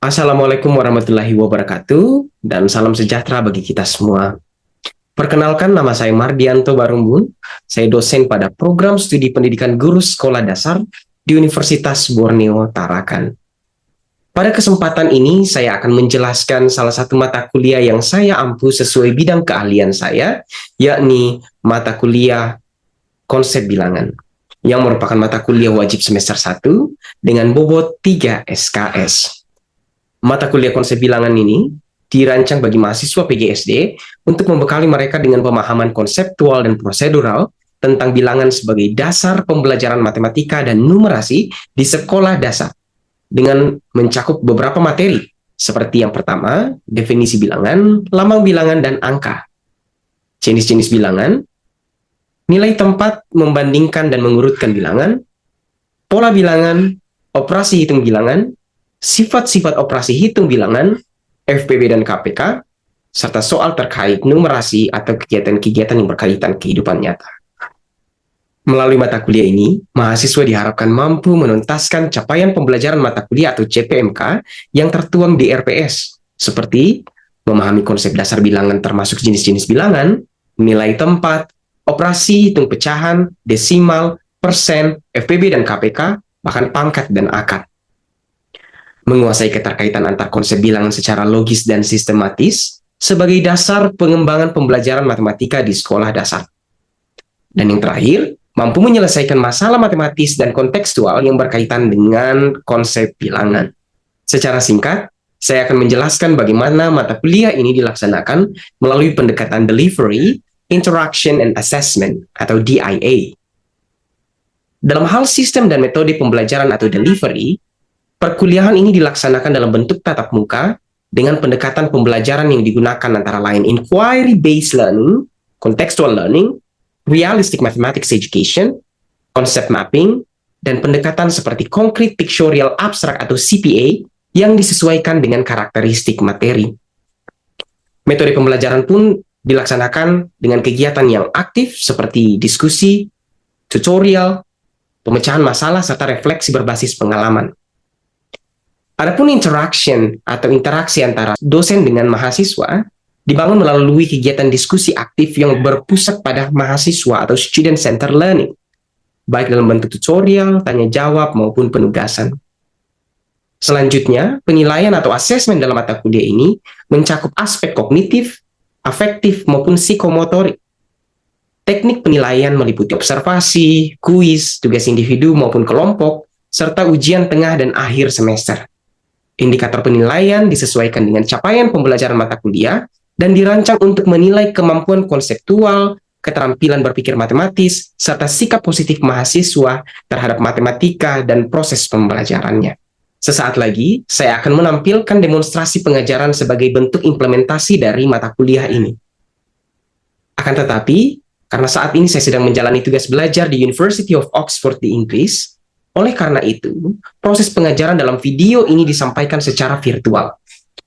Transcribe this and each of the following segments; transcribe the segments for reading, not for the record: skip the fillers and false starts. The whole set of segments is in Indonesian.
Assalamualaikum warahmatullahi wabarakatuh dan salam sejahtera bagi kita semua. Perkenalkan, nama saya Mardianto Barumbun. Saya dosen pada program studi pendidikan guru sekolah dasar di Universitas Borneo Tarakan. Pada kesempatan ini, saya akan menjelaskan salah satu mata kuliah yang saya ampu sesuai bidang keahlian saya, yakni mata kuliah konsep bilangan, yang merupakan mata kuliah wajib semester 1 dengan bobot 3 SKS. Mata kuliah konsep bilangan ini dirancang bagi mahasiswa PGSD untuk membekali mereka dengan pemahaman konseptual dan prosedural tentang bilangan sebagai dasar pembelajaran matematika dan numerasi di sekolah dasar dengan mencakup beberapa materi seperti yang pertama, definisi bilangan, lambang bilangan, dan angka. Jenis-jenis bilangan, nilai tempat membandingkan dan mengurutkan bilangan, pola bilangan, operasi hitung bilangan, sifat-sifat operasi hitung bilangan, FPB dan KPK, serta soal terkait numerasi atau kegiatan-kegiatan yang berkaitan kehidupan nyata. Melalui mata kuliah ini, mahasiswa diharapkan mampu menuntaskan capaian pembelajaran mata kuliah atau CPMK yang tertuang di RPS, seperti memahami konsep dasar bilangan termasuk jenis-jenis bilangan, nilai tempat, operasi hitung pecahan, desimal, persen, FPB dan KPK, bahkan pangkat dan akar. Menguasai keterkaitan antar konsep bilangan secara logis dan sistematis sebagai dasar pengembangan pembelajaran matematika di sekolah dasar. Dan yang terakhir, mampu menyelesaikan masalah matematis dan kontekstual yang berkaitan dengan konsep bilangan. Secara singkat, saya akan menjelaskan bagaimana mata kuliah ini dilaksanakan melalui pendekatan delivery, interaction, and assessment atau DIA. Dalam hal sistem dan metode pembelajaran atau delivery, perkuliahan ini dilaksanakan dalam bentuk tatap muka dengan pendekatan pembelajaran yang digunakan antara lain inquiry-based learning, contextual learning, realistic mathematics education, concept mapping, dan pendekatan seperti concrete pictorial abstract atau CPA yang disesuaikan dengan karakteristik materi. Metode pembelajaran pun dilaksanakan dengan kegiatan yang aktif seperti diskusi, tutorial, pemecahan masalah, serta refleksi berbasis pengalaman. Adapun interaction atau interaksi antara dosen dengan mahasiswa dibangun melalui kegiatan diskusi aktif yang berpusat pada mahasiswa atau student center learning, baik dalam bentuk tutorial, tanya jawab, maupun penugasan. Selanjutnya, penilaian atau asesmen dalam mata kuliah ini mencakup aspek kognitif, afektif, maupun psikomotorik. Teknik penilaian meliputi observasi, kuis, tugas individu maupun kelompok, serta ujian tengah dan akhir semester. Indikator penilaian disesuaikan dengan capaian pembelajaran mata kuliah dan dirancang untuk menilai kemampuan konseptual, keterampilan berpikir matematis, serta sikap positif mahasiswa terhadap matematika dan proses pembelajarannya. Sesaat lagi, saya akan menampilkan demonstrasi pengajaran sebagai bentuk implementasi dari mata kuliah ini. Akan tetapi, karena saat ini saya sedang menjalani tugas belajar di University of Oxford di Inggris, oleh karena itu, proses pengajaran dalam video ini disampaikan secara virtual.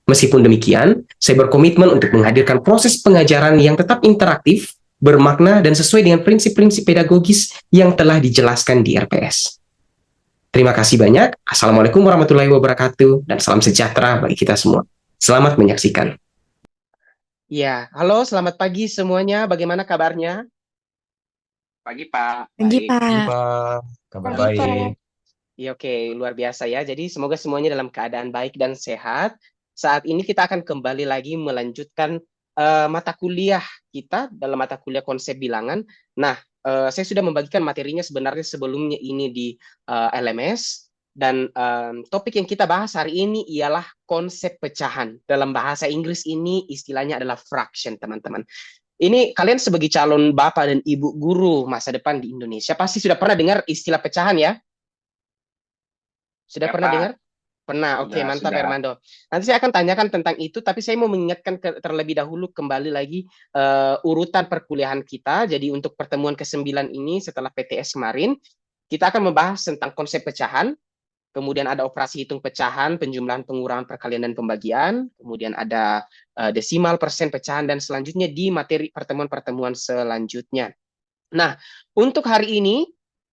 Meskipun demikian, saya berkomitmen untuk menghadirkan proses pengajaran yang tetap interaktif, bermakna, dan sesuai dengan prinsip-prinsip pedagogis yang telah dijelaskan di RPS. Terima kasih banyak. Assalamualaikum warahmatullahi wabarakatuh, dan salam sejahtera bagi kita semua. Selamat menyaksikan. Ya, halo, selamat pagi semuanya. Bagaimana kabarnya? Pagi Pak, Pagi, baik. Pak. Pak, kabar Pagi, baik. Pak. Ya, oke, luar biasa ya. Jadi semoga semuanya dalam keadaan baik dan sehat. Saat ini kita akan kembali lagi melanjutkan mata kuliah kita dalam mata kuliah konsep bilangan. Nah, saya sudah membagikan materinya sebenarnya sebelumnya ini di LMS. Dan topik yang kita bahas hari ini ialah konsep pecahan. Dalam bahasa Inggris ini istilahnya adalah fraction, teman-teman. Ini kalian sebagai calon bapak dan ibu guru masa depan di Indonesia pasti sudah pernah dengar istilah pecahan ya? Sudah Ya, pernah Pak. dengar? Pernah, oke, Sudah, mantap sudah. Hermando. Nanti saya akan tanyakan tentang itu, tapi saya mau mengingatkan terlebih dahulu kembali lagi urutan perkuliahan kita. Jadi untuk pertemuan ke-9 ini setelah PTS kemarin, kita akan membahas tentang konsep pecahan, kemudian ada operasi hitung pecahan, penjumlahan, pengurangan, perkalian, dan pembagian, kemudian ada desimal, persen, pecahan, dan selanjutnya di materi pertemuan-pertemuan selanjutnya. Nah, untuk hari ini,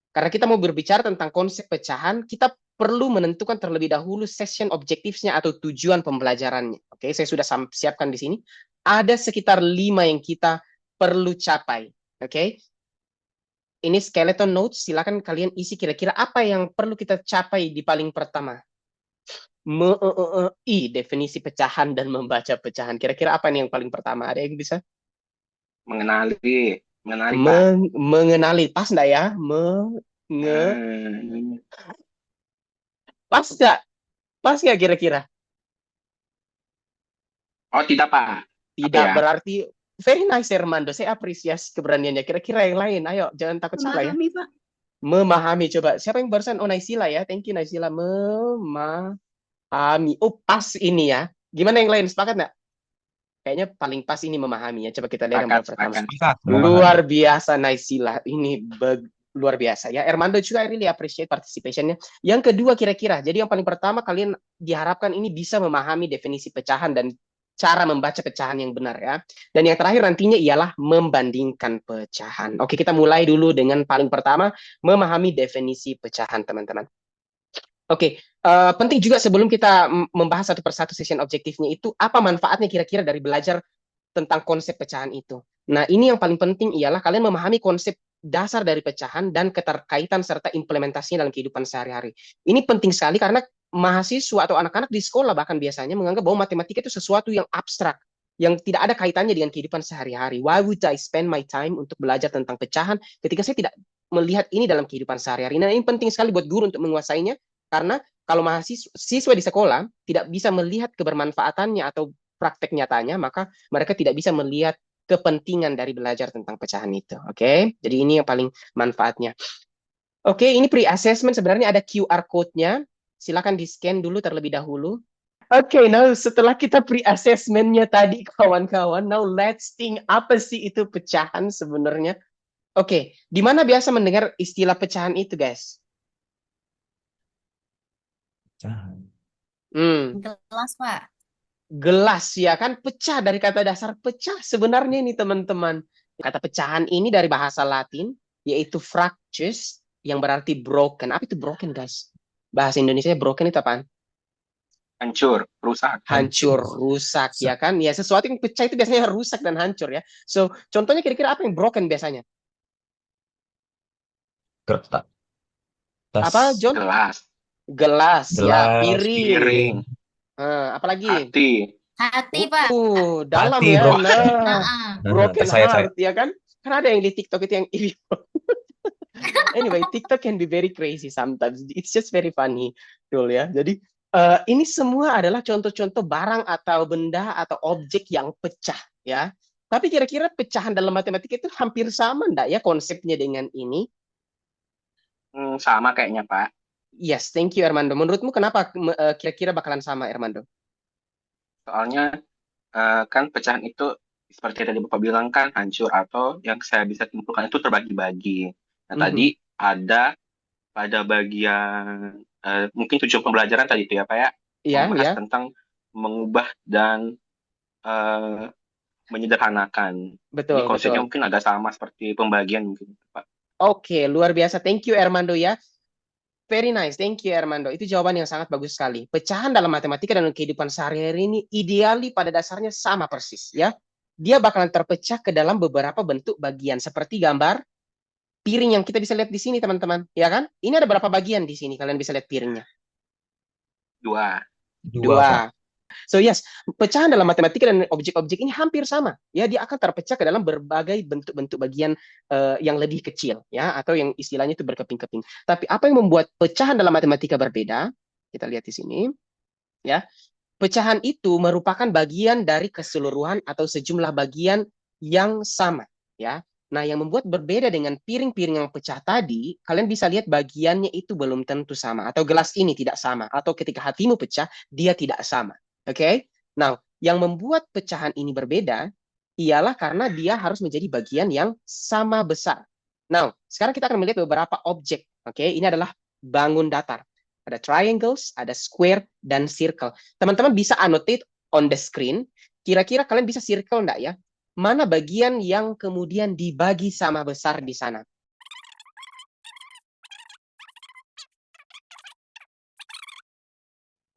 karena kita mau berbicara tentang konsep pecahan, kita perlu menentukan terlebih dahulu session objectives-nya atau tujuan pembelajarannya. Oke, saya sudah siapkan di sini. Ada sekitar 5 yang kita perlu capai. Oke, ini skeleton notes. Silakan kalian isi kira-kira apa yang perlu kita capai di paling pertama. Definisi pecahan dan membaca pecahan. Kira-kira apa nih yang paling pertama? Ada yang bisa? Mengenali, Pak. Mengenali. Pas nggak ya? Pas nggak? Pas nggak kira-kira? Oh tidak Pak. Tidak ya? berarti very nice Hermando. Saya apresiasi keberaniannya. Kira-kira yang lain. Ayo, jangan takut salah ya. Memahami, Pak. Memahami. Coba. Siapa yang barusan? Oh, Naisila ya. Thank you, Naisila. Memahami. Oh, pas ini ya. Gimana yang lain? Sepakat nggak? Kayaknya paling pas ini memahami ya. Coba kita lihat yang pertama. Luar biasa, Naisila. Ini luar biasa ya. Hermando juga I really appreciate participation-nya. Yang kedua kira-kira. Jadi yang paling pertama kalian diharapkan ini bisa memahami definisi pecahan dan cara membaca pecahan yang benar ya. Dan yang terakhir nantinya ialah membandingkan pecahan. Oke, kita mulai dulu dengan paling pertama, memahami definisi pecahan, teman-teman. Oke, penting juga sebelum kita membahas satu persatu session objektifnya itu, apa manfaatnya kira-kira dari belajar tentang konsep pecahan itu. Nah, ini yang paling penting ialah kalian memahami konsep dasar dari pecahan dan keterkaitan serta implementasinya dalam kehidupan sehari-hari. Ini penting sekali karena mahasiswa atau anak-anak di sekolah bahkan biasanya menganggap bahwa matematika itu sesuatu yang abstrak, yang tidak ada kaitannya dengan kehidupan sehari-hari. Why would I spend my time untuk belajar tentang pecahan ketika saya tidak melihat ini dalam kehidupan sehari-hari? Nah, ini penting sekali buat guru untuk menguasainya, karena kalau mahasiswa di sekolah tidak bisa melihat kebermanfaatannya atau praktek nyatanya, maka mereka tidak bisa melihat kepentingan dari belajar tentang pecahan itu. Oke, jadi ini yang paling manfaatnya. Oke, ini pre-assessment sebenarnya ada QR code-nya. Silakan di-scan dulu terlebih dahulu. Oke, now setelah kita pre-assessment-nya tadi, kawan-kawan, now let's think apa sih itu pecahan sebenarnya. Oke, di mana biasa mendengar istilah pecahan itu, guys? Pecahan. Gelas, Pak. Gelas, ya kan? Pecah dari kata dasar pecah sebenarnya ini, teman-teman. Kata pecahan ini dari bahasa Latin, yaitu fractus, yang berarti broken. Apa itu broken, guys? Bahasa Indonesia broken itu apaan? Hancur, rusak. Hancur, rusak, ya kan? Ya, sesuatu yang pecah itu biasanya rusak dan hancur ya. So, contohnya kira-kira apa yang broken biasanya? Kertas. Apa, John? Gelas, ya. Piring. Apalagi? Hati, Pak. Dalam Hati, ya. bro. Nah, broken heart, ya kan? Kan ada yang di TikTok itu yang anyway, TikTok can be very crazy sometimes. It's just very funny, betul ya. Jadi ini semua adalah contoh-contoh barang atau benda atau objek yang pecah, ya. Tapi kira-kira pecahan dalam matematika itu hampir sama enggak ya konsepnya dengan ini? Sama kayaknya, Pak. Yes, thank you, Armando. Menurutmu kenapa kira-kira bakalan sama, Armando? Soalnya kan pecahan itu seperti tadi Bapak bilang kan hancur, atau yang saya bisa simpulkan itu terbagi-bagi. Nah, tadi ada pada bagian mungkin tujuan pembelajaran tadi itu ya Pak ya, membahas tentang mengubah dan menyederhanakan. Betul. Ini konsepnya betul. mungkin agak sama seperti pembagian mungkin Pak. Oke, luar biasa. Thank you, Armando ya. Very nice, thank you Armando. Itu jawaban yang sangat bagus sekali. Pecahan dalam matematika dan kehidupan sehari-hari ini ideali pada dasarnya sama persis ya. Dia bakalan terpecah ke dalam beberapa bentuk bagian seperti gambar piring yang kita bisa lihat di sini, teman-teman. Ya kan? Ini ada berapa bagian di sini? Kalian bisa lihat piringnya. Dua. So yes, pecahan dalam matematika dan objek-objek ini hampir sama. Ya, dia akan terpecah ke dalam berbagai bentuk-bentuk bagian yang lebih kecil, ya, atau yang istilahnya itu berkeping-keping. Tapi apa yang membuat pecahan dalam matematika berbeda? Kita lihat di sini, ya. Pecahan itu merupakan bagian dari keseluruhan atau sejumlah bagian yang sama, ya. Nah, yang membuat berbeda dengan piring-piring yang pecah tadi, kalian bisa lihat bagiannya itu belum tentu sama, atau gelas ini tidak sama, atau ketika hatimu pecah, dia tidak sama. Oke? Nah, yang membuat pecahan ini berbeda ialah karena dia harus menjadi bagian yang sama besar. Nah, sekarang kita akan melihat beberapa objek. Oke, ini adalah bangun datar. Ada triangles, ada square, dan circle. Teman-teman bisa annotate on the screen. Kira-kira kalian bisa circle enggak ya? Mana bagian yang kemudian dibagi sama besar di sana?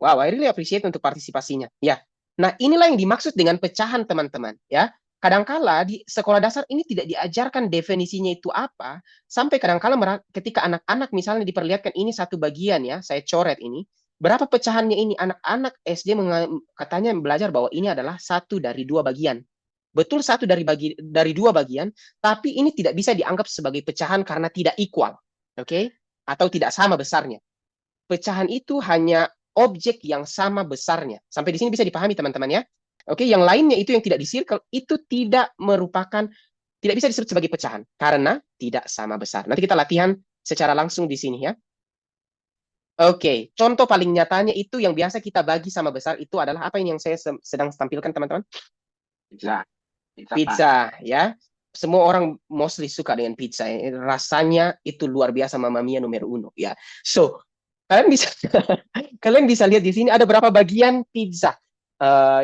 Wow, I really appreciate untuk partisipasinya. Ya. Nah, inilah yang dimaksud dengan pecahan, teman-teman, ya. Kadangkala di sekolah dasar ini tidak diajarkan definisinya itu apa, sampai kadangkala ketika anak-anak misalnya diperlihatkan ini satu bagian ya, saya coret ini, berapa pecahannya ini, anak-anak SD katanya belajar bahwa ini adalah satu dari dua bagian. Betul, satu dari dua bagian, tapi ini tidak bisa dianggap sebagai pecahan karena tidak equal, oke? Atau tidak sama besarnya. Pecahan itu hanya objek yang sama besarnya. Sampai di sini bisa dipahami, teman-teman, ya. Oke, yang lainnya itu yang tidak di circle itu tidak bisa disebut sebagai pecahan karena tidak sama besar. Nanti kita latihan secara langsung di sini, ya. Oke, contoh paling nyatanya itu yang biasa kita bagi sama besar itu adalah apa ini yang saya sedang tampilkan, teman-teman? Pizza. Pizza, Pak. Pizza, ya. Semua orang mostly suka dengan pizza. Rasanya itu luar biasa, Mamma Mia numero uno, ya. So, kalian bisa kalian bisa lihat di sini ada berapa bagian pizza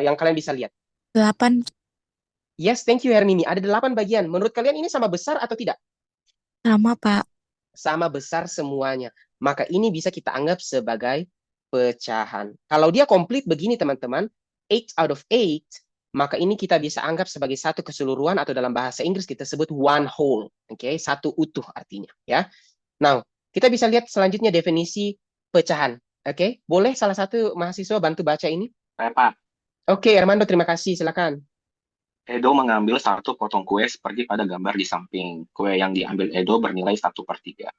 yang kalian bisa lihat? 8. Yes, thank you Hermini. Ada 8 bagian. Menurut kalian ini sama besar atau tidak? Sama, Pak. Sama besar semuanya. Maka ini bisa kita anggap sebagai pecahan. Kalau dia komplit begini, teman-teman, 8 out of 8, maka ini kita bisa anggap sebagai satu keseluruhan atau dalam bahasa Inggris kita sebut one whole. Oke, satu utuh artinya, ya. Nah, kita bisa lihat selanjutnya definisi pecahan. Oke, boleh salah satu mahasiswa bantu baca ini? Saya, Pak. Oke, Armando, terima kasih. Silakan. Edo mengambil satu potong kue seperti pada gambar di samping. Kue yang diambil Edo bernilai 1/3.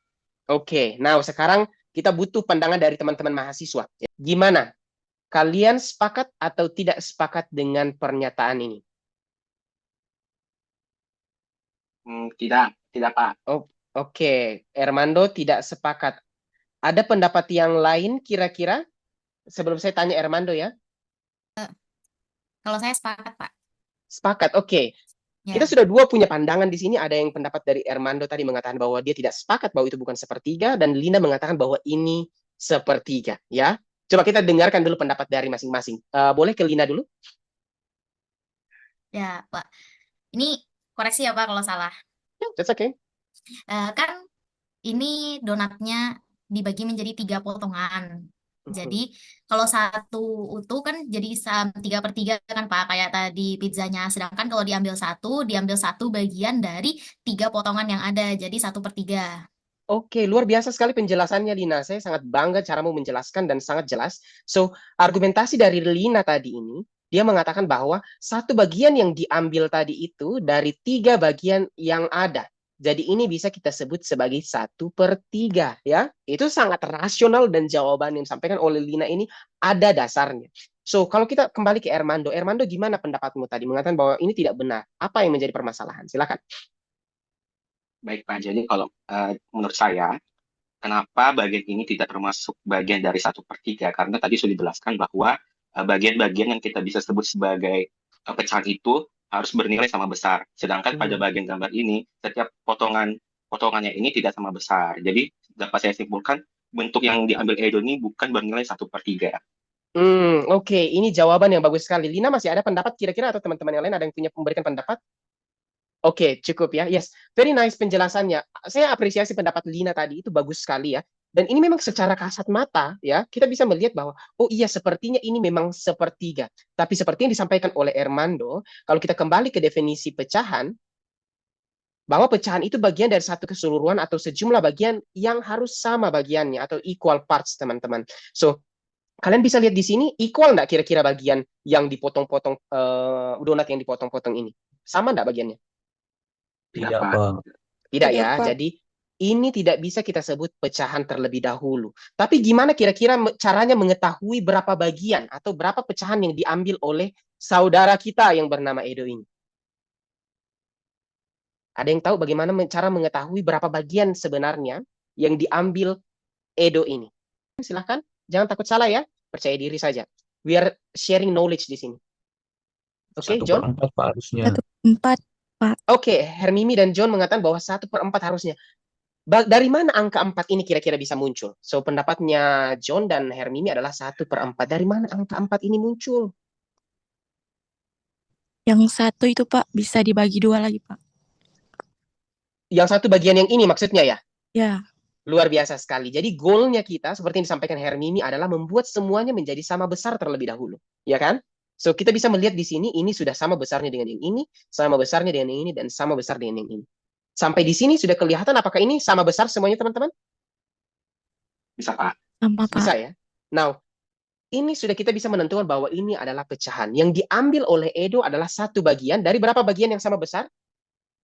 Oke, nah sekarang kita butuh pandangan dari teman-teman mahasiswa. Gimana? Kalian sepakat atau tidak sepakat dengan pernyataan ini? Tidak, Pak. Oke, Armando tidak sepakat. Ada pendapat yang lain kira-kira? Sebelum saya tanya Armando, ya. Kalau saya sepakat, Pak. Sepakat, oke. Ya. Kita sudah dua punya pandangan di sini. Ada yang pendapat dari Armando tadi mengatakan bahwa dia tidak sepakat bahwa itu bukan sepertiga, dan Lina mengatakan bahwa ini sepertiga, ya. Coba kita dengarkan dulu pendapat dari masing-masing. Boleh ke Lina dulu? Ya, Pak. Ini koreksi ya, Pak, kalau salah. That's okay. Kan ini donatnya dibagi menjadi 3 potongan. Jadi kalau satu utuh kan jadi 3/3 kan, Pak, kayak tadi pizzanya. Sedangkan kalau diambil satu bagian dari 3 potongan yang ada, jadi 1/3. Oke, luar biasa sekali penjelasannya, Lina. Saya sangat bangga caramu menjelaskan dan sangat jelas. So, argumentasi dari Lina tadi ini, dia mengatakan bahwa satu bagian yang diambil tadi itu dari 3 bagian yang ada. Jadi ini bisa kita sebut sebagai 1/3, ya. Itu sangat rasional dan jawaban yang disampaikan oleh Lina ini ada dasarnya. So, kalau kita kembali ke Armando, gimana pendapatmu tadi? Mengatakan bahwa ini tidak benar. Apa yang menjadi permasalahan? Silakan. Baik, Pak. Jadi kalau menurut saya, kenapa bagian ini tidak termasuk bagian dari 1/3? Karena tadi sudah dijelaskan bahwa bagian-bagian yang kita bisa sebut sebagai pecahan itu harus bernilai sama besar. Sedangkan pada bagian gambar ini, setiap potongannya ini tidak sama besar. Jadi dapat saya simpulkan, bentuk yang diambil Edo ini bukan bernilai 1/3. Oke, ini jawaban yang bagus sekali. Lina masih ada pendapat kira-kira atau teman-teman yang lain ada yang punya memberikan pendapat? Oke, cukup ya. Yes, very nice penjelasannya. Saya apresiasi pendapat Lina tadi, itu bagus sekali ya. Dan ini memang secara kasat mata ya, kita bisa melihat bahwa oh iya sepertinya ini memang sepertiga. Tapi seperti yang disampaikan oleh Armando, kalau kita kembali ke definisi pecahan, bahwa pecahan itu bagian dari satu keseluruhan atau sejumlah bagian yang harus sama bagiannya atau equal parts, teman-teman. So, kalian bisa lihat di sini equal nggak kira-kira bagian yang dipotong-potong donat yang dipotong-potong ini? Sama nggak bagiannya? Tidak, Tidak, Pak. Pak. Tidak Tidak, ya. Pak. Jadi ini tidak bisa kita sebut pecahan terlebih dahulu. Tapi gimana kira-kira caranya mengetahui berapa bagian atau berapa pecahan yang diambil oleh saudara kita yang bernama Edo ini? Ada yang tahu bagaimana cara mengetahui berapa bagian sebenarnya yang diambil Edo ini? Silahkan, jangan takut salah ya. Percaya diri saja. We are sharing knowledge di sini. Oke, John? 1/4, Pak, harusnya. 1/4. Oke, Hermimi dan John mengatakan bahwa 1/4 harusnya. Dari mana angka 4 ini kira-kira bisa muncul? So, pendapatnya John dan Hermimi adalah 1/4. Dari mana angka 4 ini muncul? Yang satu itu, Pak, bisa dibagi 2 lagi, Pak. Yang satu bagian yang ini maksudnya ya? Ya. Luar biasa sekali. Jadi goalnya kita, seperti yang disampaikan Hermini, adalah membuat semuanya menjadi sama besar terlebih dahulu. Ya kan? So, kita bisa melihat di sini, ini sudah sama besarnya dengan yang ini, sama besarnya dengan yang ini, dan sama besar dengan yang ini. Sampai di sini sudah kelihatan apakah ini sama besar semuanya, teman-teman? Bisa, Pak. Sama, Bisa Pak. ya? Now, ini sudah kita bisa menentukan bahwa ini adalah pecahan. Yang diambil oleh Edo adalah satu bagian. Dari berapa bagian yang sama besar?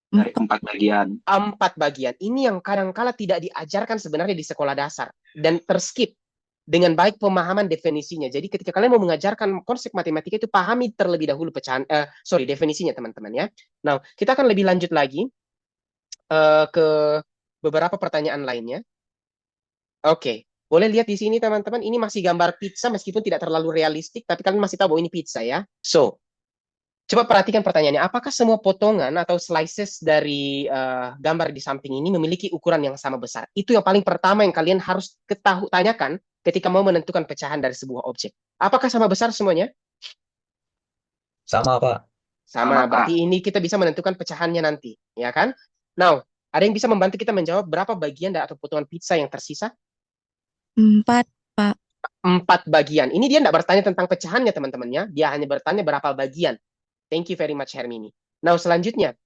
Dari 4 4. bagian. 4 bagian. Ini yang kadang-kala tidak diajarkan sebenarnya di sekolah dasar. Dan terskip dengan baik pemahaman definisinya. Jadi ketika kalian mau mengajarkan konsep matematika itu, pahami terlebih dahulu pecahan, definisinya teman-teman ya. Nah, kita akan lebih lanjut lagi ke beberapa pertanyaan lainnya. Oke. Boleh lihat di sini teman-teman, ini masih gambar pizza meskipun tidak terlalu realistik, tapi kalian masih tahu bahwa ini pizza ya. So, coba perhatikan pertanyaannya, apakah semua potongan atau slices dari gambar di samping ini memiliki ukuran yang sama besar? Itu yang paling pertama yang kalian harus tanyakan ketika mau menentukan pecahan dari sebuah objek. Apakah sama besar semuanya? Sama, Pak. Sama, Sama, Pak. berarti ini kita bisa menentukan pecahannya nanti, ya kan? Now, ada yang bisa membantu kita menjawab berapa bagian atau potongan pizza yang tersisa? 4, Pak. 4 bagian. Ini dia tidak bertanya tentang pecahannya, teman-temannya. Dia hanya bertanya berapa bagian. Thank you very much, Hermini. Nah, selanjutnya,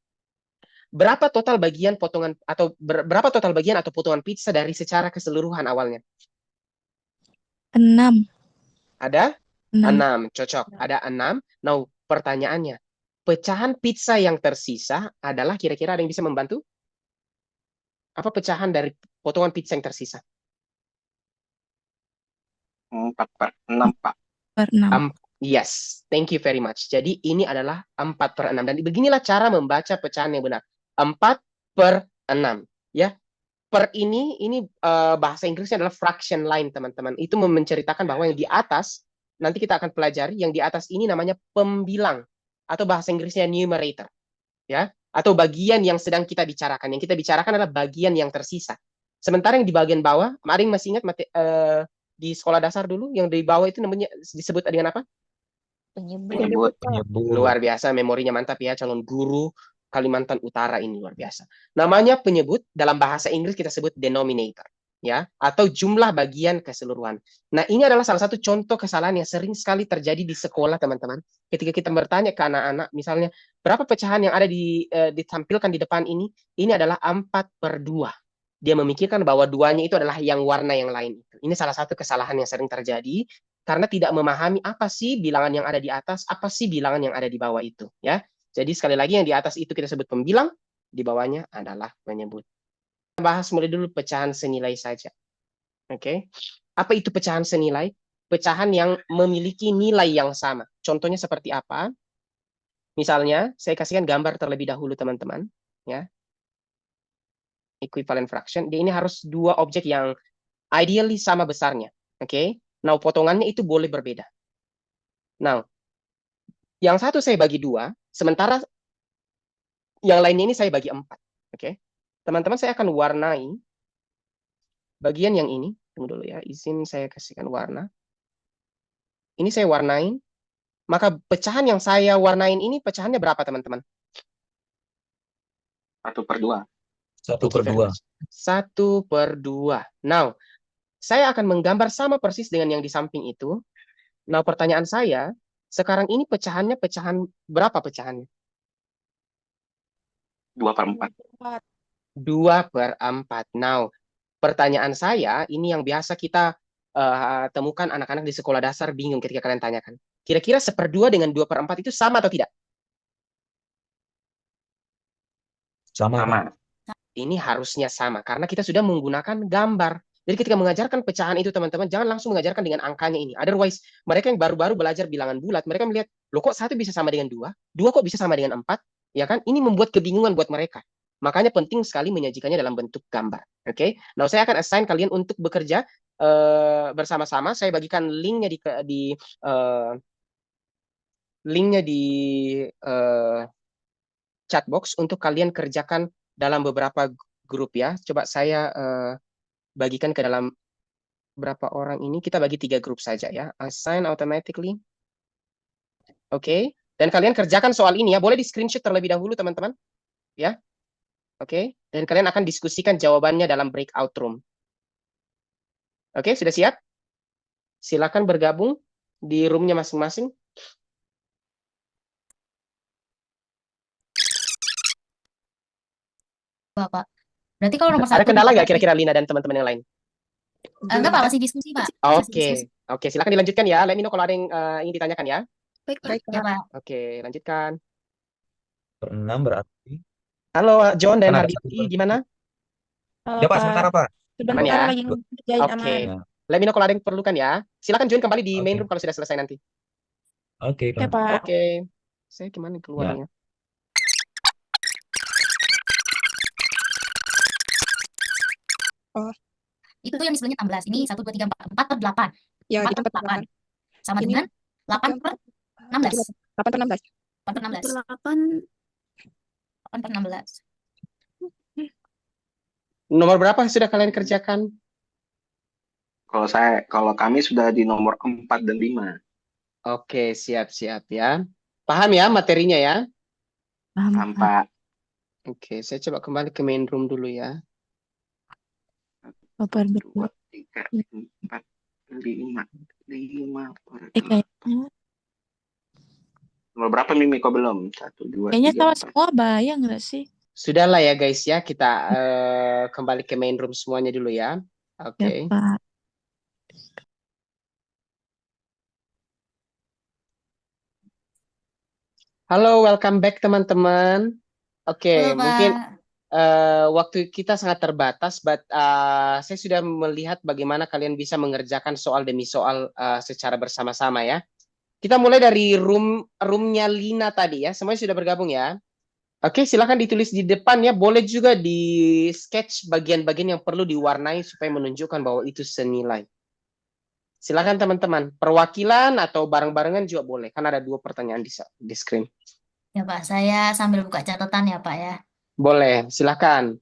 berapa total bagian potongan atau berapa total bagian atau potongan pizza dari secara keseluruhan awalnya? 6. Ada 6. 6, cocok. Ada 6. Nah, pertanyaannya, pecahan pizza yang tersisa adalah kira-kira ada yang bisa membantu? Apa pecahan dari potongan pizza yang tersisa? 4/6, Pak. Per 6. Yes, thank you very much. Jadi ini adalah 4/6. Dan beginilah cara membaca pecahan yang benar. 4/6. Ya, per ini bahasa Inggrisnya adalah fraction line, teman-teman. Itu menceritakan bahwa yang di atas, nanti kita akan pelajari, yang di atas ini namanya pembilang. Atau bahasa Inggrisnya numerator. Ya, atau bagian yang sedang kita bicarakan. Yang kita bicarakan adalah bagian yang tersisa. Sementara yang di bagian bawah, Maring masih ingat di sekolah dasar dulu, yang di bawah itu namanya disebut dengan apa? Penyebut. Penyebut. Luar biasa, memorinya mantap ya, calon guru Kalimantan Utara ini luar biasa. Namanya penyebut, dalam bahasa Inggris kita sebut denominator, ya, atau jumlah bagian keseluruhan. Nah, ini adalah salah satu contoh kesalahan yang sering sekali terjadi di sekolah, teman-teman. Ketika kita bertanya ke anak-anak, misalnya, berapa pecahan yang ada ditampilkan di depan ini? Ini adalah 4/2. Dia memikirkan bahwa duanya itu adalah yang warna yang lain. Ini salah satu kesalahan yang sering terjadi karena tidak memahami apa sih bilangan yang ada di atas, apa sih bilangan yang ada di bawah itu, ya. Jadi sekali lagi yang di atas itu kita sebut pembilang, di bawahnya adalah penyebut. Kita bahas mulai dulu pecahan senilai saja. Oke. Apa itu pecahan senilai? Pecahan yang memiliki nilai yang sama. Contohnya seperti apa? Misalnya, saya kasihkan gambar terlebih dahulu, teman-teman, ya. Equivalent fraction. Dia ini harus dua objek yang ideally sama besarnya. Oke. Nah, potongannya itu boleh berbeda. Nah, yang satu saya bagi 2, sementara yang lainnya ini saya bagi 4. Oke. Teman-teman, saya akan warnai bagian yang ini. Tunggu dulu ya, izin saya kasihkan warna. Ini saya warnain. Maka pecahan yang saya warnain ini, pecahannya berapa, teman-teman? 1/2. 1/2. 1/2. Now, saya akan menggambar sama persis dengan yang di samping itu. Nah, pertanyaan saya, sekarang ini pecahannya pecahan berapa pecahannya? 2/4. 2/4. Now, pertanyaan saya, ini yang biasa kita temukan anak-anak di sekolah dasar bingung ketika kalian tanyakan. Kira-kira 1/2 dengan 2/4 itu sama atau tidak? Sama. Sama. Ini harusnya sama, karena kita sudah menggunakan gambar. Jadi ketika mengajarkan pecahan itu, teman-teman, jangan langsung mengajarkan dengan angkanya ini. Otherwise, mereka yang baru-baru belajar bilangan bulat, mereka melihat, loh kok 1 bisa sama dengan 2? 2 kok bisa sama dengan 4? Ya kan? Ini membuat kebingungan buat mereka. Makanya penting sekali menyajikannya dalam bentuk gambar. Oke? Nah, saya akan assign kalian untuk bekerja bersama-sama. Saya bagikan linknya di chat box untuk kalian kerjakan dalam beberapa grup ya. Coba saya bagikan ke dalam berapa orang ini. Kita bagi 3 grup saja ya. Assign automatically. Oke. Dan kalian kerjakan soal ini ya. Boleh di screenshot terlebih dahulu, teman-teman. Ya. Oke. Dan kalian akan diskusikan jawabannya dalam breakout room. Oke, sudah siap? Silakan bergabung di roomnya masing-masing. Bapak. Berarti kalau nomor Ada 1 kendala nggak dipakai. kira-kira Lina dan teman-teman yang lain? Enggak, Pak, masih diskusi, Pak. Masih diskusi. Oke, silakan dilanjutkan ya. Let me know kalau ada yang ingin ditanyakan ya. Baik, Ya, Pak. Pak. Oke, lanjutkan. Per 6 berarti. Halo, John dan Kan ada Hardianti, 1 per gimana? Ya Pak, sementara Pak. Aman ya? lagi ngerjain Oke. Ya. Let me know kalau ada yang perlukan ya. Silakan join kembali di main Oke. room kalau sudah selesai nanti. Oke, Pak. Oke. Saya gimana keluarnya? Itu yang sebelumnya 16. Ini 1, 2, 3, 4. 4 per 8. Ya, 4 itu per 8. Sama Ini dengan 8 per 16. 8 per 16. 8 per 16. 8 per 16. Nomor berapa sudah kalian kerjakan? Kalau kami sudah di nomor 4 dan 5. Oke, siap-siap ya. Paham ya materinya ya? Paham, Pak. Oke, saya coba kembali ke main room dulu ya. 2, 3, 4, 5. 5 per 8. Nomor berapa Mimi? Kok belum? 1, 2, 3, 4. semua bayang nggak sih? Sudahlah ya guys ya, kita kembali ke main room semuanya dulu ya. Oke. Pak. Halo, welcome back teman-teman. Oke, Halo, Pak. mungkin waktu kita sangat terbatas, but saya sudah melihat bagaimana kalian bisa mengerjakan soal demi soal secara bersama-sama ya. Kita mulai dari roomnya Lina tadi ya. Semuanya sudah bergabung ya. Oke, silakan ditulis di depan ya. Boleh juga di sketch bagian-bagian yang perlu diwarnai supaya menunjukkan bahwa itu senilai. Silakan teman-teman. Perwakilan atau bareng-barengan juga boleh. Kan ada 2 pertanyaan di screen. Ya, Pak. Saya sambil buka catatan ya, Pak ya. Boleh, silakan.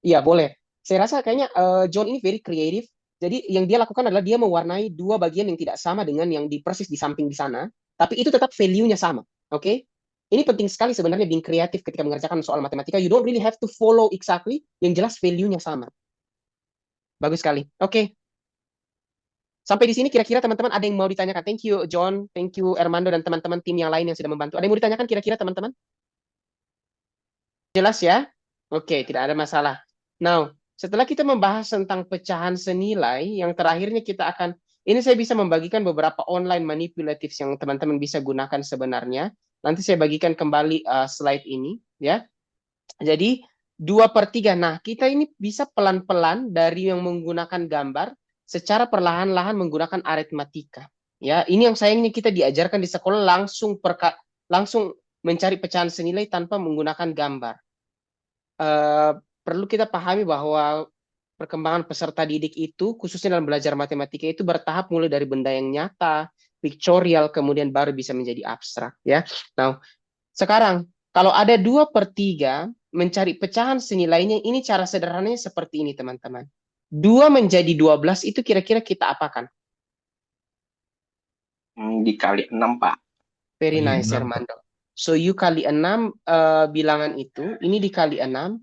Iya, boleh. Saya rasa kayaknya John ini very creative. Jadi yang dia lakukan adalah dia mewarnai 2 bagian yang tidak sama dengan yang persis di samping di sana, tapi itu tetap value-nya sama. Oke? Ini penting sekali sebenarnya being kreatif ketika mengerjakan soal matematika. You don't really have to follow exactly, yang jelas value-nya sama. Bagus sekali. Oke. Sampai di sini kira-kira teman-teman ada yang mau ditanyakan? Thank you John, thank you Armando dan teman-teman tim yang lain yang sudah membantu. Ada yang mau ditanyakan kira-kira teman-teman? Jelas ya? Oke, tidak ada masalah. Now, setelah kita membahas tentang pecahan senilai, yang terakhirnya kita akan, ini saya bisa membagikan beberapa online manipulatives yang teman-teman bisa gunakan sebenarnya. Nanti saya bagikan kembali slide ini, ya. Jadi 2/3. Nah, kita ini bisa pelan-pelan dari yang menggunakan gambar, secara perlahan-lahan menggunakan aritmatika. Ya, ini yang sayangnya kita diajarkan di sekolah langsung mencari pecahan senilai tanpa menggunakan gambar. Perlu kita pahami bahwa perkembangan peserta didik itu, khususnya dalam belajar matematika itu bertahap mulai dari benda yang nyata, pictorial, kemudian baru bisa menjadi abstrak. Ya. Nah, sekarang kalau ada 2/3 mencari pecahan senilainya, ini cara sederhananya seperti ini teman-teman. 2 menjadi 12 itu kira-kira kita apakan? Dikali 6, Pak. Very Kali nice, 6, Armando. So, you kali 6 bilangan itu, ini dikali 6.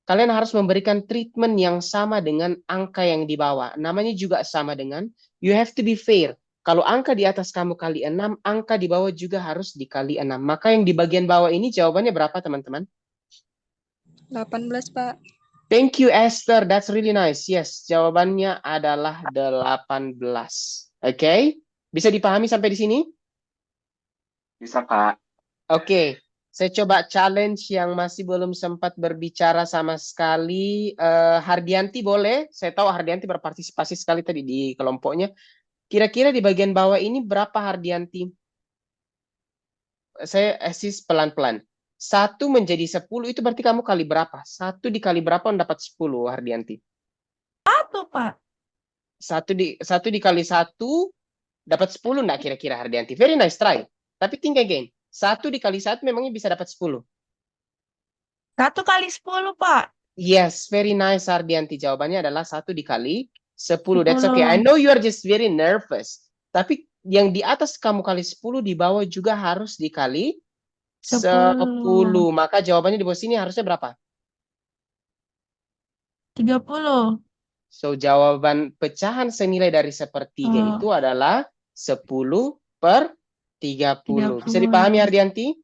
Kalian harus memberikan treatment yang sama dengan angka yang di bawah. Namanya juga sama dengan, you have to be fair. Kalau angka di atas kamu kali 6, angka di bawah juga harus dikali 6. Maka yang di bagian bawah ini jawabannya berapa, teman-teman? 18, Pak. Thank you, Esther. That's really nice. Yes, jawabannya adalah 18. Oke? Bisa dipahami sampai di sini? Bisa, Pak. Oke. Saya coba challenge yang masih belum sempat berbicara sama sekali. Hardianti boleh? Saya tahu Hardianti berpartisipasi sekali tadi di kelompoknya. Kira-kira di bagian bawah ini berapa Hardianti? Saya assist pelan-pelan. 1 menjadi 10 itu berarti kamu kali berapa? 1 dikali berapa dapat 10 Hardianti? 1, Pak. 1 dikali 1 dapat 10 enggak kira-kira Hardianti? Very nice try. Tapi think again. 1 dikali 1 memangnya bisa dapat 10. 1 kali 10, Pak. Yes, very nice Hardianti. Jawabannya adalah 1 dikali 10. That's okay. I know you are just very nervous. Tapi yang di atas kamu kali 10, di bawah juga harus dikali 10. Maka jawabannya di bawah sini harusnya berapa? 30. So, jawaban pecahan senilai dari sepertiga Oh, itu adalah 10/30. Bisa 30. dipahami, Ardianti?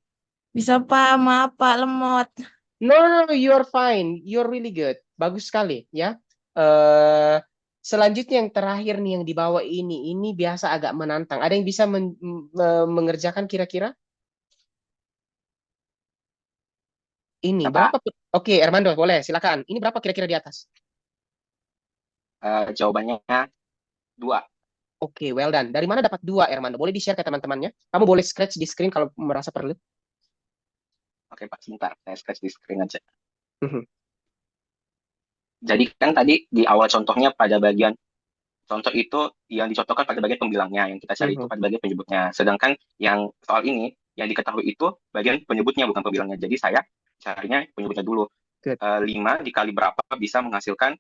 Bisa Pak, maaf Pak, lemot. No, you're fine. You're really good. Bagus sekali, ya. Eh, selanjutnya yang terakhir nih yang di bawah ini biasa agak menantang. Ada yang bisa mengerjakan kira-kira? Ini Apa? berapa? Oke, Armando, boleh, silakan. Ini berapa kira-kira di atas? Jawabannya 2. Oke, well done. Dari mana dapat 2, Armando? Boleh di-share ke teman-temannya? Kamu boleh scratch di screen kalau merasa perlu. Oke Pak, sebentar. Saya scratch di screen aja. Mhm. Jadi kan tadi di awal contohnya pada bagian contoh itu yang dicontohkan pada bagian pembilangnya, yang kita cari itu Mhm. pada bagian penyebutnya. Sedangkan yang soal ini, yang diketahui itu bagian penyebutnya bukan pembilangnya. Jadi saya carinya penyebutnya dulu. Good. 5 dikali berapa bisa menghasilkan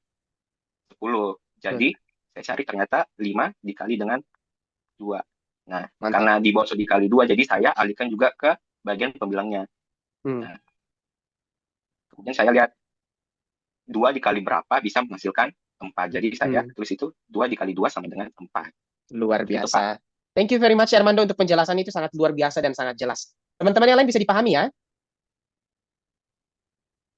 10. Jadi saya cari ternyata 5 dikali dengan 2. Nah, Mantap. karena di bawah dikali 2, jadi saya alihkan juga ke bagian pembilangnya. Hmm. Nah, kemudian saya lihat 2 dikali berapa bisa menghasilkan 4. Jadi saya tulis itu 2 dikali 2 sama dengan 4. Luar Gitu, biasa. Thank you very much, Armando, untuk penjelasan itu sangat luar biasa dan sangat jelas. Teman-teman yang lain bisa dipahami ya?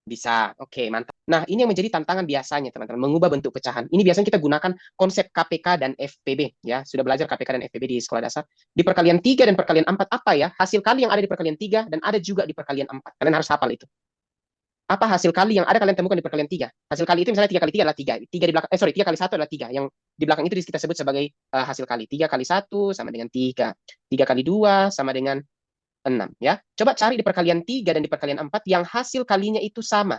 Bisa. Oke, mantap. Nah, ini yang menjadi tantangan biasanya, teman-teman, mengubah bentuk pecahan. Ini biasanya kita gunakan konsep KPK dan FPB, ya. Sudah belajar KPK dan FPB di sekolah dasar. Di perkalian 3 dan perkalian 4 apa ya? Hasil kali yang ada di perkalian 3 dan ada juga di perkalian 4. Kalian harus hafal itu. Apa hasil kali yang ada kalian temukan di perkalian 3? Hasil kali itu misalnya 3 kali 3 adalah 3. 3 di belakang 3 kali 1 adalah 3. Yang di belakang itu kita sebut sebagai hasil kali. 3 kali 1 sama dengan 3. 3 kali 2 sama dengan 6, ya. Coba cari di perkalian 3 dan di perkalian 4 yang hasil kalinya itu sama.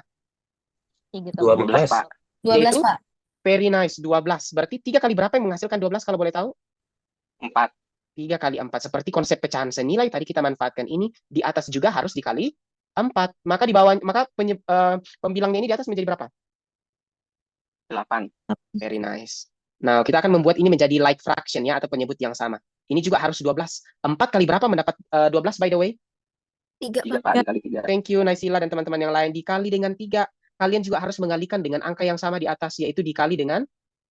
12, Pak. 12, Yaitu? Pak. Very nice, 12. Berarti 3 kali berapa yang menghasilkan 12 kalau boleh tahu? 4. 3 kali 4. Seperti konsep pecahan senilai tadi kita manfaatkan ini, di atas juga harus dikali 4. Maka di bawah, pembilangnya ini di atas menjadi berapa? 8. Very nice. Nah, kita akan membuat ini menjadi like fraction ya, atau penyebut yang sama. Ini juga harus 12. 4 kali berapa mendapat 12 by the way? 3, 3, Pak. Dikali 3. Thank you, Naisila dan teman-teman yang lain. Dikali dengan 3. Kalian juga harus mengalihkan dengan angka yang sama di atas, yaitu dikali dengan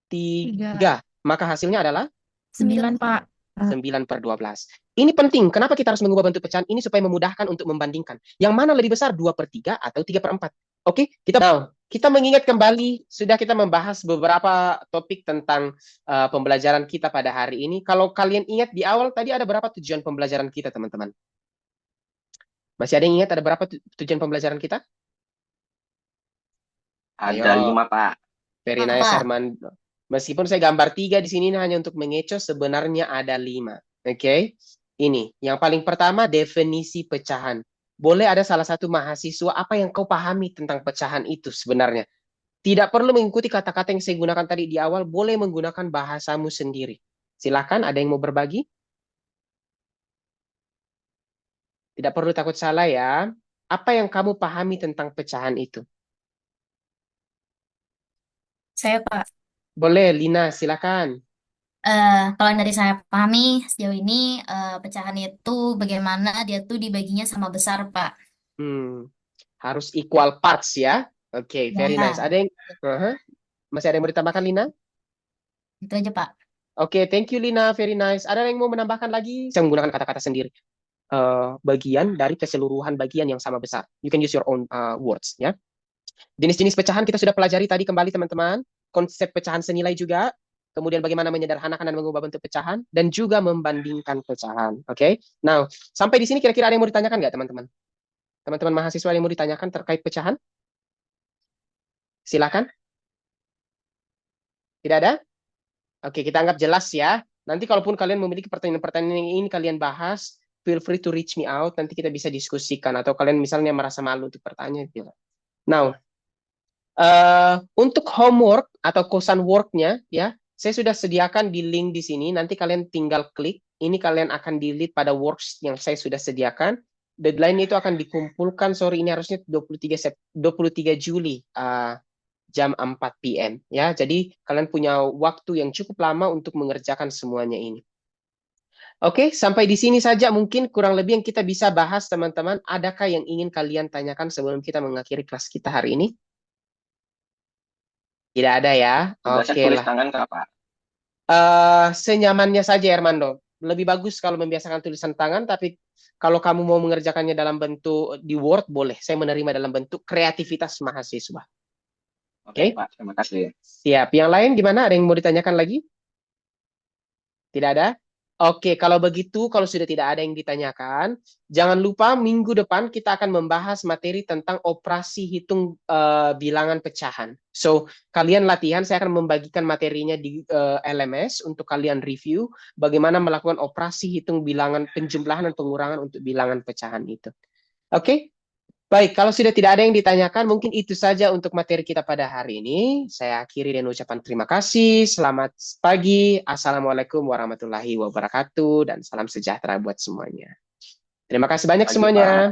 3. Maka hasilnya adalah 9, Pak. 9/12. Ini penting. Kenapa kita harus mengubah bentuk pecahan? Ini supaya memudahkan untuk membandingkan. Yang mana lebih besar, 2/3 atau 3/4? Oke, kita mengingat kembali, sudah kita membahas beberapa topik tentang pembelajaran kita pada hari ini. Kalau kalian ingat di awal tadi ada berapa tujuan pembelajaran kita, teman-teman? Masih ada yang ingat ada berapa tujuan pembelajaran kita? Ada 5, Pak. Very nice, Armando. Meskipun saya gambar 3 di sini hanya untuk mengecoh, sebenarnya ada 5. Oke? Ini, yang paling pertama definisi pecahan. Boleh ada salah satu mahasiswa, apa yang kau pahami tentang pecahan itu sebenarnya? Tidak perlu mengikuti kata-kata yang saya gunakan tadi di awal, boleh menggunakan bahasamu sendiri. Silakan, ada yang mau berbagi? Tidak perlu takut salah ya. Apa yang kamu pahami tentang pecahan itu? Saya, Pak. Boleh, Lina, silakan. Kalau yang dari saya pahami sejauh ini pecahan itu bagaimana dia tuh dibaginya sama besar, Pak. Harus equal parts ya. Oke, very Ya. nice. Ada yang masih ada yang mau ditambahkan, Lina? Itu aja, Pak. Oke, thank you Lina, very nice. Ada yang mau menambahkan lagi? Saya menggunakan kata-kata sendiri. Bagian dari keseluruhan bagian yang sama besar. You can use your own words ya. Jenis-jenis pecahan kita sudah pelajari tadi kembali teman-teman. Konsep pecahan senilai juga. Kemudian bagaimana menyederhanakan dan mengubah bentuk pecahan dan juga membandingkan pecahan. Oke. Nah, sampai di sini kira-kira ada yang mau ditanyakan nggak teman-teman? Teman-teman mahasiswa yang mau ditanyakan terkait pecahan? Silakan. Tidak ada? Oke, kita anggap jelas ya. Nanti kalaupun kalian memiliki pertanyaan-pertanyaan yang ingin kalian bahas, feel free to reach me out. Nanti kita bisa diskusikan. Atau kalian misalnya merasa malu untuk bertanya. Now, untuk homework atau kosan work-nya, ya, saya sudah sediakan di link di sini. Nanti kalian tinggal klik. Ini kalian akan delete pada works yang saya sudah sediakan. Deadline itu akan dikumpulkan, sorry ini harusnya 23 Juli. Jam 4 PM ya. Jadi kalian punya waktu yang cukup lama untuk mengerjakan semuanya ini. Oke, sampai di sini saja mungkin kurang lebih yang kita bisa bahas teman-teman. Adakah yang ingin kalian tanyakan sebelum kita mengakhiri kelas kita hari ini? Tidak ada ya? Tugasnya Oke tulis lah. tangan Kak, Pak. Senyamannya saja, Armando. Lebih bagus kalau membiasakan tulisan tangan, tapi kalau kamu mau mengerjakannya dalam bentuk di Word, boleh. Saya menerima dalam bentuk kreativitas mahasiswa. Oke, Oke? Pak. Terima kasih. Siap. Yang lain gimana? Ada yang mau ditanyakan lagi? Tidak ada? Oke, kalau begitu, kalau sudah tidak ada yang ditanyakan, jangan lupa minggu depan kita akan membahas materi tentang operasi hitung bilangan pecahan. So, kalian latihan, saya akan membagikan materinya di LMS untuk kalian review bagaimana melakukan operasi hitung bilangan penjumlahan dan pengurangan untuk bilangan pecahan itu. Oke? Baik, kalau sudah tidak ada yang ditanyakan, mungkin itu saja untuk materi kita pada hari ini. Saya akhiri dengan ucapan terima kasih. Selamat pagi. Assalamualaikum warahmatullahi wabarakatuh. Dan salam sejahtera buat semuanya. Terima kasih banyak Pagi, semuanya. Pak.